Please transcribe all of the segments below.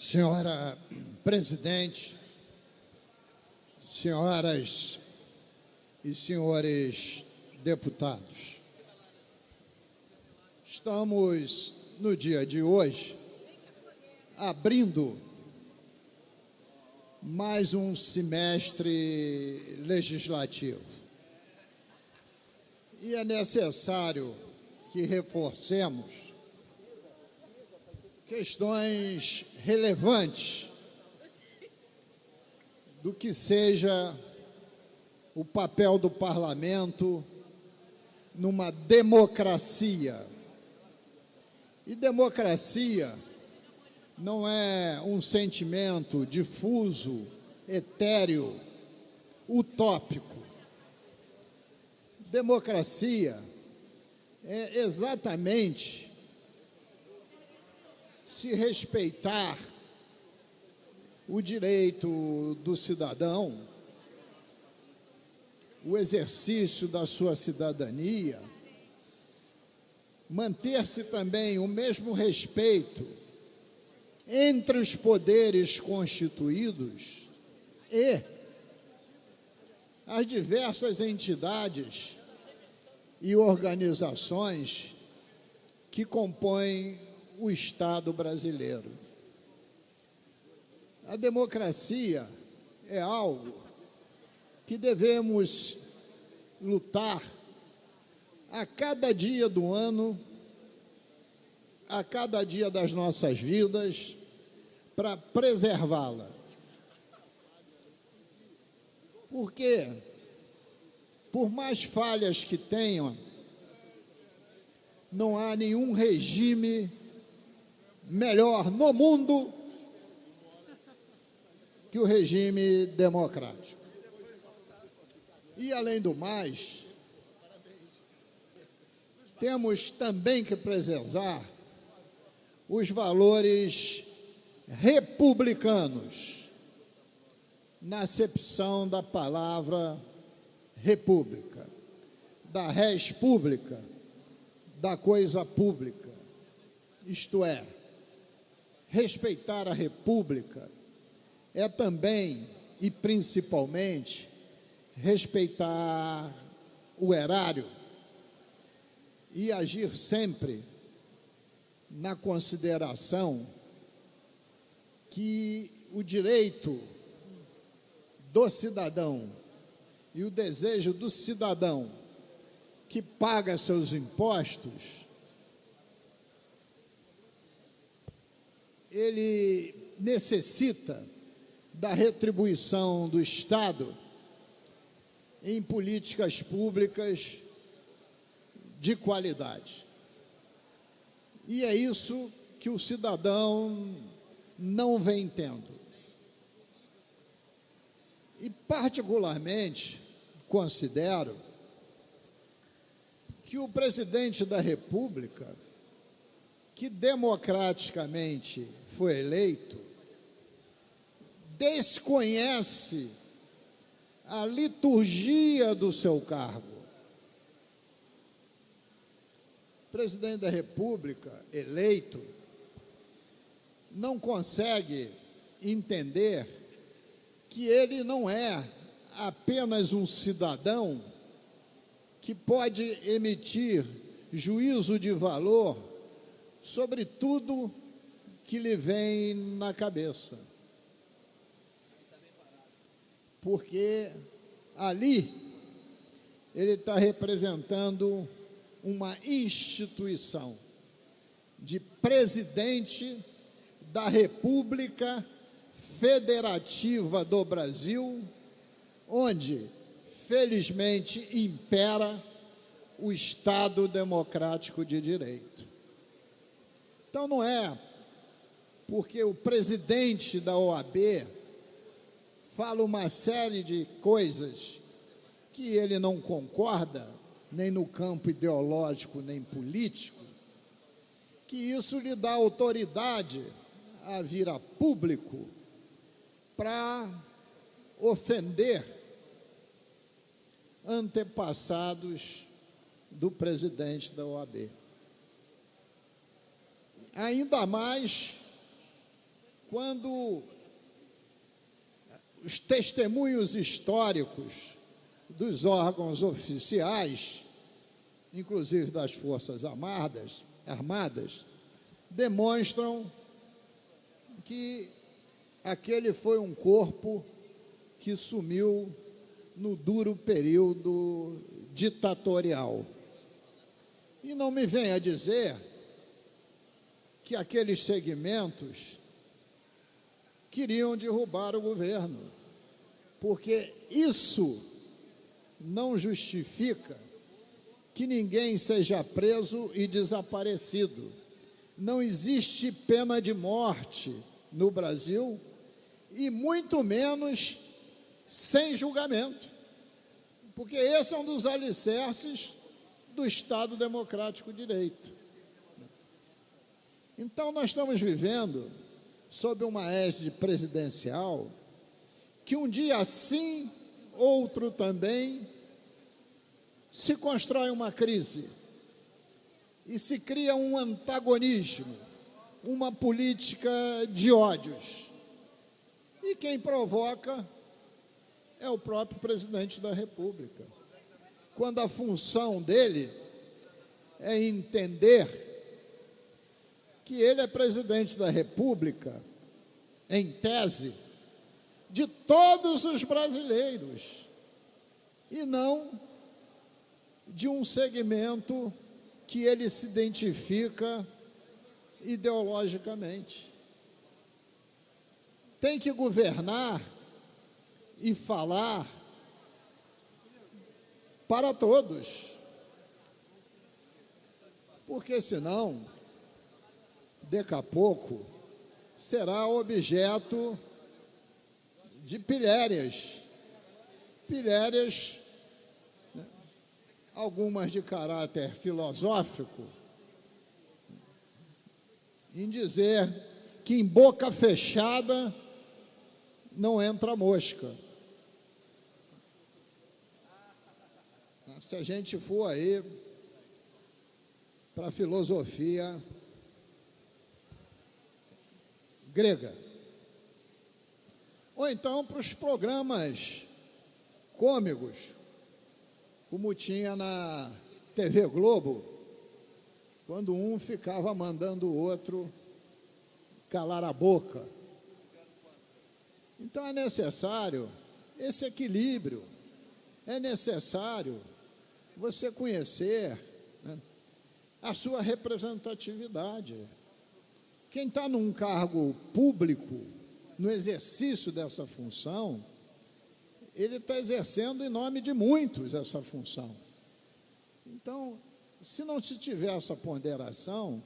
Senhora presidente, senhoras e senhores deputados, estamos, no dia de hoje, abrindo mais um semestre legislativo. E é necessário que reforcemos questões relevantes do que seja o papel do parlamento numa democracia. E democracia não é um sentimento difuso, etéreo, utópico. Democracia é exatamente se respeitar o direito do cidadão, o exercício da sua cidadania, manter-se também o mesmo respeito entre os poderes constituídos e as diversas entidades e organizações que compõem o Estado brasileiro. A democracia é algo que devemos lutar a cada dia do ano, a cada dia das nossas vidas, para preservá-la. Porque, por mais falhas que tenham, não há nenhum regime melhor no mundo que o regime democrático. E, além do mais, temos também que preservar os valores republicanos, na acepção da palavra república, da res pública, da coisa pública, isto é, respeitar a república é também e principalmente respeitar o erário e agir sempre na consideração que o direito do cidadão e o desejo do cidadão que paga seus impostos, ele necessita da retribuição do Estado em políticas públicas de qualidade. E é isso que o cidadão não vem tendo. E, particularmente, considero que o presidente da República, que democraticamente foi eleito, desconhece a liturgia do seu cargo. O presidente da República, eleito, não consegue entender que ele não é apenas um cidadão que pode emitir juízo de valor sobre tudo que lhe vem na cabeça. Porque ali ele está representando uma instituição de presidente da República Federativa do Brasil, onde, felizmente, impera o Estado democrático de direito. Então, não é porque o presidente da OAB fala uma série de coisas que ele não concorda, nem no campo ideológico, nem político, que isso lhe dá autoridade a vir a público para ofender antepassados do presidente da OAB. Ainda mais quando os testemunhos históricos dos órgãos oficiais, inclusive das Forças Armadas, demonstram que aquele foi um corpo que sumiu no duro período ditatorial. E não me venha dizer que aqueles segmentos queriam derrubar o governo, porque isso não justifica que ninguém seja preso e desaparecido. Não existe pena de morte no Brasil, e muito menos sem julgamento, porque esse é um dos alicerces do Estado Democrático de Direito. Então, nós estamos vivendo sob uma égide presidencial que um dia sim, outro também, se constrói uma crise e se cria um antagonismo, uma política de ódios. E quem provoca é o próprio presidente da República, quando a função dele é entender que ele é presidente da República, em tese, de todos os brasileiros, e não de um segmento que ele se identifica ideologicamente. Tem que governar e falar para todos, porque senão, daqui a pouco, será objeto de pilhérias, né, algumas de caráter filosófico, em dizer que em boca fechada não entra mosca. Se a gente for aí para a filosofia grega, ou então para os programas cômicos, como tinha na TV Globo, quando um ficava mandando o outro calar a boca. Então é necessário esse equilíbrio, é necessário você conhecer, né, a sua representatividade. Quem está num cargo público, no exercício dessa função, ele está exercendo em nome de muitos essa função. Então, se não se tiver essa ponderação,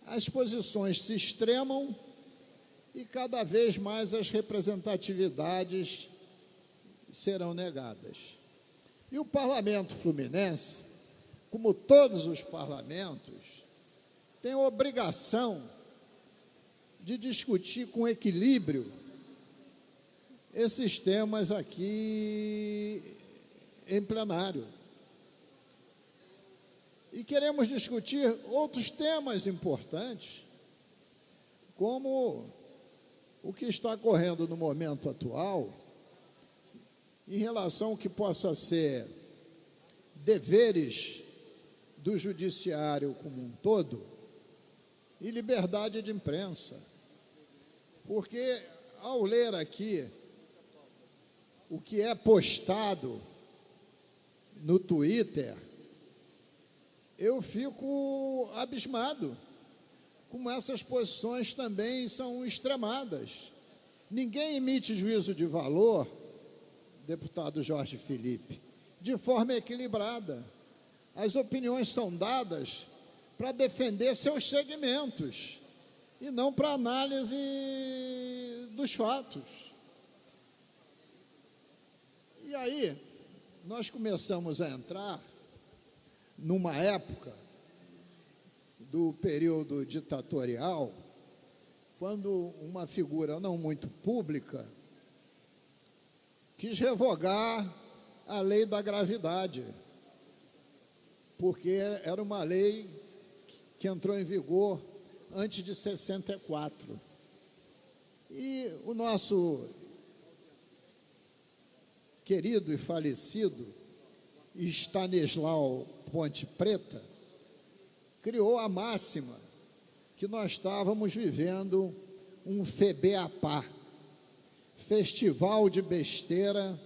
as posições se extremam e cada vez mais as representatividades serão negadas. E o parlamento fluminense, como todos os parlamentos, tem a obrigação de discutir com equilíbrio esses temas aqui em plenário. E queremos discutir outros temas importantes, como o que está ocorrendo no momento atual, em relação ao que possa ser deveres do judiciário como um todo e liberdade de imprensa. Porque, ao ler aqui o que é postado no Twitter, eu fico abismado, como essas posições também são extremadas. Ninguém emite juízo de valor, deputado Jorge Felipe, de forma equilibrada. As opiniões são dadas para defender seus segmentos e não para análise dos fatos. E aí, nós começamos a entrar numa época do período ditatorial, quando uma figura não muito pública quis revogar a lei da gravidade, porque era uma lei que entrou em vigor antes de 64. o nosso querido e falecido Stanislau Ponte Preta criou a máxima que nós estávamos vivendo um FEBEAPÁ, Festival de Besteira,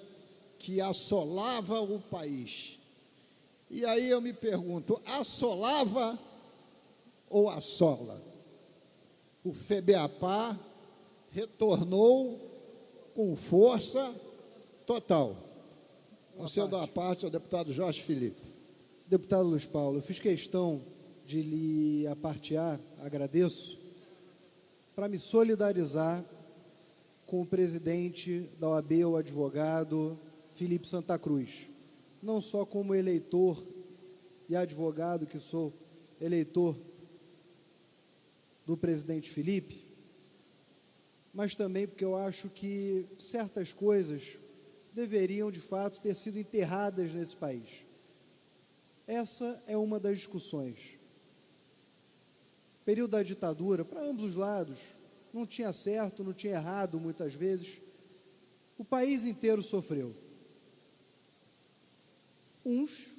que assolava o país. E aí eu me pergunto, assolava ou assola? O FEBEAPÁ retornou com força total. Concedo a parte ao deputado Jorge Felipe. Deputado Luiz Paulo, eu fiz questão de lhe apartear, agradeço, para me solidarizar com o presidente da OAB, o advogado Felipe Santa Cruz, não só como eleitor e advogado, que sou eleitor do presidente Felipe, mas também porque eu acho que certas coisas deveriam, de fato, ter sido enterradas nesse país. Essa é uma das discussões. Período da ditadura, para ambos os lados, não tinha certo, não tinha errado, muitas vezes. O país inteiro sofreu. Uns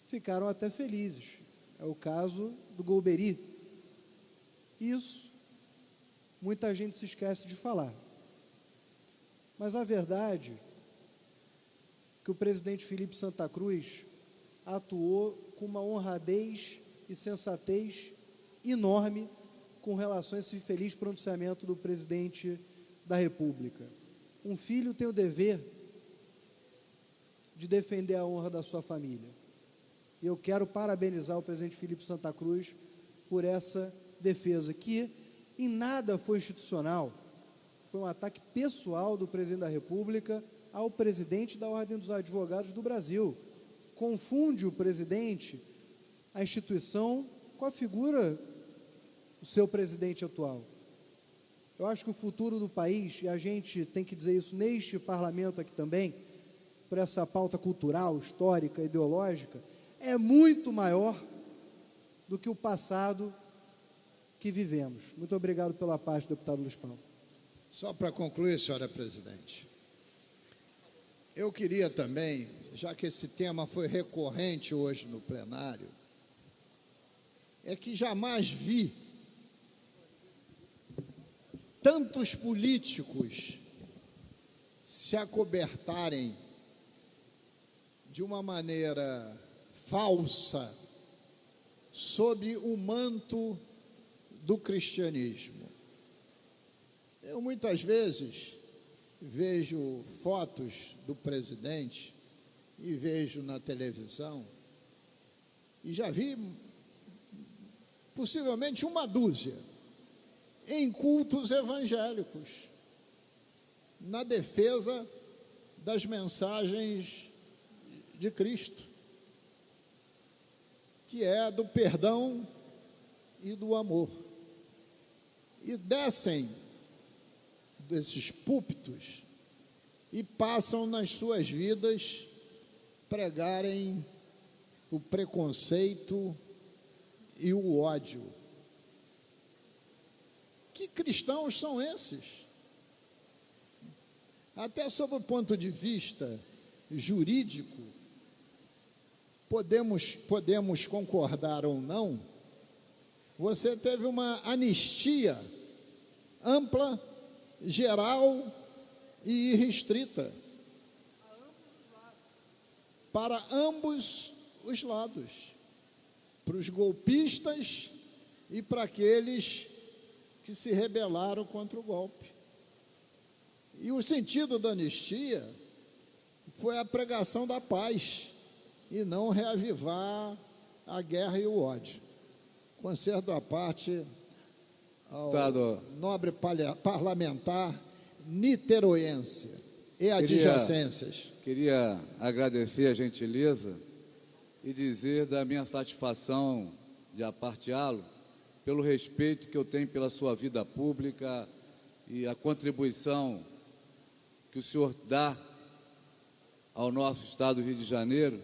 ficaram até felizes. É o caso do Golbery. Isso, muita gente se esquece de falar. Mas a verdade é que o presidente Felipe Santa Cruz atuou com uma honradez e sensatez enorme com relação a esse feliz pronunciamento do presidente da República. Um filho tem o dever de defender a honra da sua família. E eu quero parabenizar o presidente Felipe Santa Cruz por essa defesa, que em nada foi institucional, foi um ataque pessoal do presidente da República ao presidente da Ordem dos Advogados do Brasil. Confunde o presidente, a instituição, com a figura do seu presidente atual. Eu acho que o futuro do país, e a gente tem que dizer isso neste parlamento aqui também, por essa pauta cultural, histórica, ideológica, é muito maior do que o passado que vivemos. Muito obrigado pela parte, deputado Luiz Paulo. Só para concluir, senhora presidente, eu queria também, já que esse tema foi recorrente hoje no plenário, é que jamais vi tantos políticos se acobertarem de uma maneira falsa sob o manto do cristianismo. Eu muitas vezes vejo fotos do presidente e vejo na televisão e já vi possivelmente uma dúzia em cultos evangélicos na defesa das mensagens de Cristo, que é do perdão e do amor, e descem desses púlpitos e passam nas suas vidas pregarem o preconceito e o ódio. Que cristãos são esses? Até sob o ponto de vista jurídico, podemos concordar ou não, você teve uma anistia ampla, geral e irrestrita para ambos os lados, para os golpistas e para aqueles que se rebelaram contra o golpe. E o sentido da anistia foi a pregação da paz e não reavivar a guerra e o ódio. Concedo a parte ao nobre parlamentar niteroense e adjacências. Queria agradecer a gentileza e dizer da minha satisfação de aparteá-lo pelo respeito que eu tenho pela sua vida pública e a contribuição que o senhor dá ao nosso estado do Rio de Janeiro,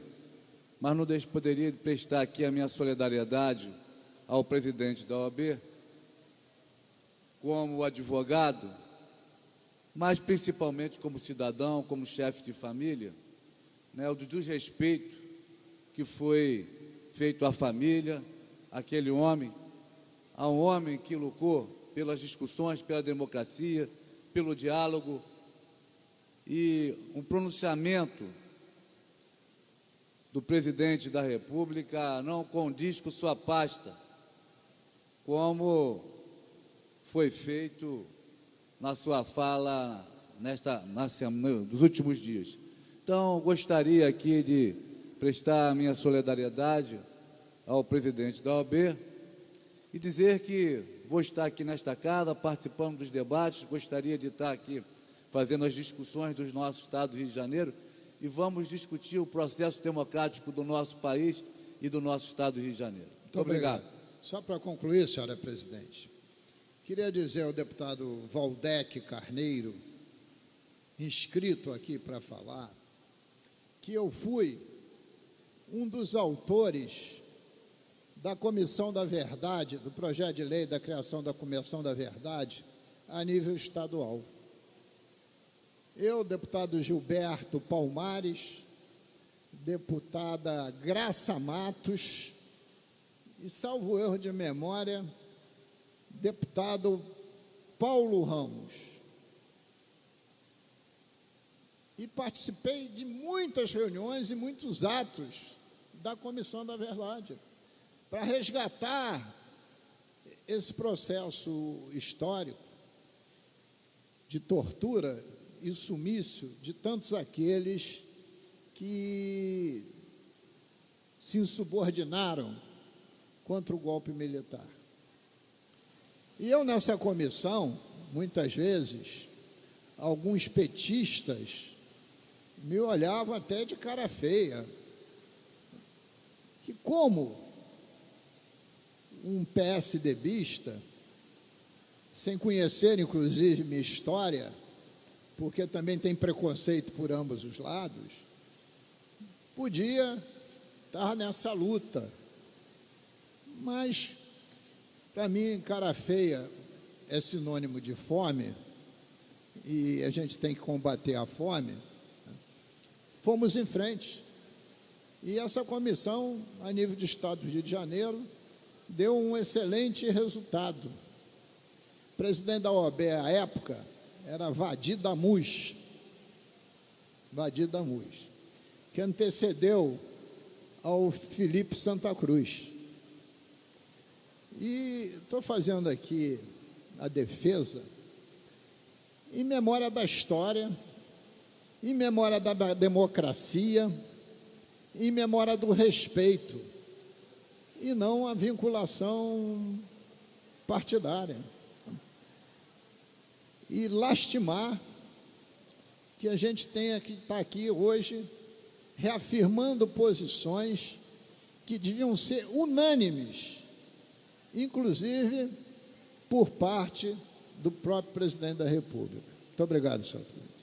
mas não poderia prestar aqui a minha solidariedade ao presidente da OAB, como advogado, mas principalmente como cidadão, como chefe de família, né, o desrespeito que foi feito à família, aquele homem, a um homem que lutou pelas discussões, pela democracia, pelo diálogo, e um pronunciamento do presidente da República não condiz com sua pasta, como foi feito na sua fala nos últimos dias. Então, gostaria aqui de prestar a minha solidariedade ao presidente da OAB e dizer que vou estar aqui nesta casa, participando dos debates, gostaria de estar aqui fazendo as discussões do nosso Estado do Rio de Janeiro, e vamos discutir o processo democrático do nosso país e do nosso Estado do Rio de Janeiro. Muito obrigado. Só para concluir, senhora presidente, queria dizer ao deputado Valdec Carneiro, inscrito aqui para falar, que eu fui um dos autores da Comissão da Verdade, do projeto de lei da criação da Comissão da Verdade a nível estadual. Eu, deputado Gilberto Palmares, deputada Graça Matos e, salvo erro de memória, deputado Paulo Ramos. E participei de muitas reuniões e muitos atos da Comissão da Verdade para resgatar esse processo histórico de tortura e sumiço de tantos aqueles que se insubordinaram contra o golpe militar. E eu, nessa comissão, muitas vezes, alguns petistas me olhavam até de cara feia. Que como um PSDBista, sem conhecer, inclusive, minha história, porque também tem preconceito por ambos os lados, podia estar nessa luta. Mas, para mim, cara feia é sinônimo de fome, e a gente tem que combater a fome. Fomos em frente. E essa comissão, a nível do Estado do Rio de Janeiro, deu um excelente resultado. O presidente da OAB, à época, era Vadir Damus, que antecedeu ao Felipe Santa Cruz. E estou fazendo aqui a defesa em memória da história, em memória da democracia, em memória do respeito, e não a vinculação partidária. E lastimar que a gente tenha que estar aqui hoje reafirmando posições que deviam ser unânimes, inclusive por parte do próprio presidente da República. Muito obrigado, senhor presidente.